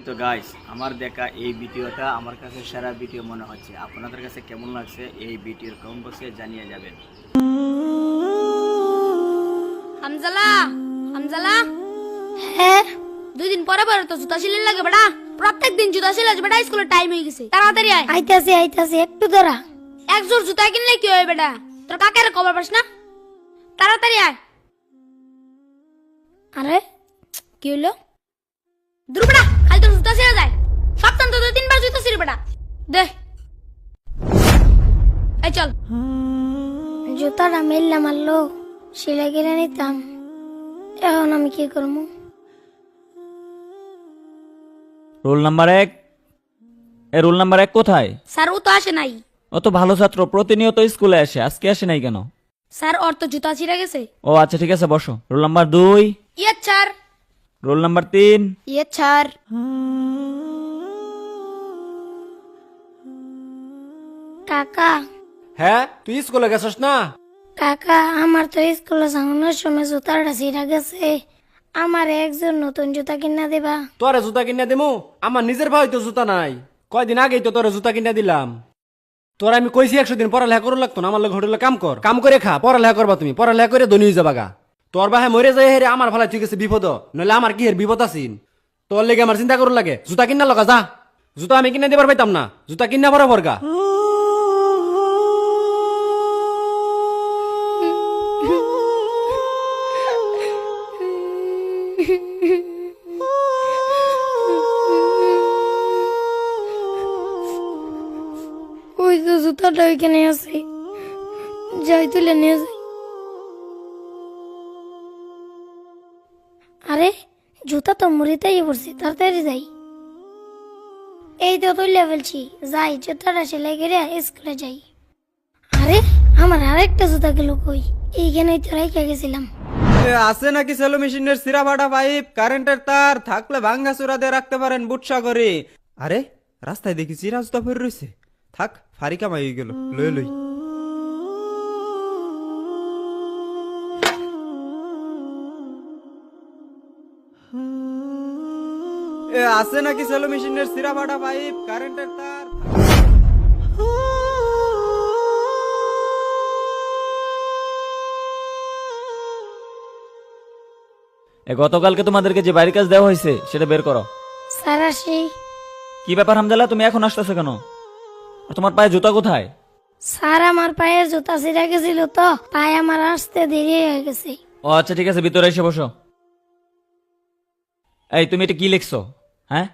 তো গাইস, আমার দেখা এই ভিডিওটা আমার কাছে সেরা ভিডিও মনে হচ্ছে। আপনাদের কাছে কেমন লাগছে এই ভিডিওর কমেন্ট বক্সে জানিয়ে যাবেন। হামজালা হামজালা হ্যাঁ 2 দিন পরে পরে তো জুতা সিলাই লাগে বেটা। প্রত্যেকদিন জুতা সিলাই বেটা, স্কুলের টাইম হয়ে গেছে। তাড়াতাড়ি আয়। আইতাছি একটু দাঁড়া। এক জোর জুতা কিনলে কি হয় বেটা? তোর কাকের খবর পাস না? তাড়াতাড়ি আয়। আরে কি হলো? দূর বেটা, খালি তোর জুতা সিলাই যায়। সপ্তাহে তো 2-3 বার জুতা সিলাই বেটা। দে এই চল। জুতাটা মেললে মারলো, সেলাই কিনে নিতাম। এখন আমি কি করবো? Roll number 1। রোল নাম্বার 1 কোথায়? স্যার ও তো আসে নাই। ও তো ভালো ছাত্র, প্রতিনিয়ত স্কুলে আসে, আজকে আসে নাই কেন? স্যার ওর তো জুতা ছিঁড়ে গেছে। ও আচ্ছা ঠিক আছে, বসো। Roll number 2। ইয়ে স্যার। Roll number 3। ইয়ে স্যার। কাকা হ্যাঁ, তুই স্কুলে গেছস না? কাকা আমার তো স্কুলে যাওয়ানোর সময় জুতাটা ছিঁড়া গেছে। আমার একজন নতুন জুতা কিনা দেবা? তোরে জুতা কিনে দিমু? আমার নিজের ভাই তো জুতা নাই। কয়দিন আগেই তো তোরে জুতা কিনে দিলাম। তোরা আমি কইছি 100 দিন পড়ালেখা করু লাগতো না। আমার লোক হোটেলে কাম করে খা, পড়ালেখা করবা তুমি। পড়ালেখা করে ধনী হয়ে যাবা গা। তোর বাহে মরে যায় হেরে আমার ভালাই ঠিক আছে বিপদ, নইলে আমার কি হের বিপদ আছিন। তোর লেগে আমার চিন্তা করু লাগে। জুতা কিনা লগা যা। জুতা আমি কিনে দিবার পাইতাম না। জুতা কিনা বরাবর গা। ওই তো জুতাটা ওইখানে আছে, যাই তুলে নিয়ে যাই। আরে জুতা তো মুড়িতেই পড়ছে, তাড়াতাড়ি যাই। এই তো তুলে ফেলছি, যাই জুতাটা সেলাই করে স্কুলে যাই। আরে আমার আরেকটা জুতা গেল কই? এইখানেই তো রেখে গেছিলাম। আছে নাকি সেলো মেশিনের সিরা ফাটা পাইপ, কারেন্টের তার থাকলে ভাঙ্গা চূড়া দিয়ে রাখতে পারেন বুটসা করে। আরে রাস্তায় দেখি চিরা জুতা পরে রয়েছে। থাক, ফারি কামাই হয়ে গেল, লই লই। আছে নাকি সেলো মেশিনের সিরা ফাটা পাইপ, কারেন্টের তার। গতকালকে তোমাদেরকে যে বাড়ির কাজ দেওয়া হয়েছে সেটা বের করো। স্যার আসি। কি ব্যাপার হামজালা, তুমি এখন আসতেছো কেন? আর তোমার পায়ে জুতা কোথায়? স্যার আমার পায়ে জুতা ছিঁড়া গেছিল তো, পায়ে আমার আসতে দেরি হয়ে গেছে। ও আচ্ছা ঠিক আছে, ভিতরে এসে বসো। এই তুমি এটা কি লিখছো? হ্যাঁ,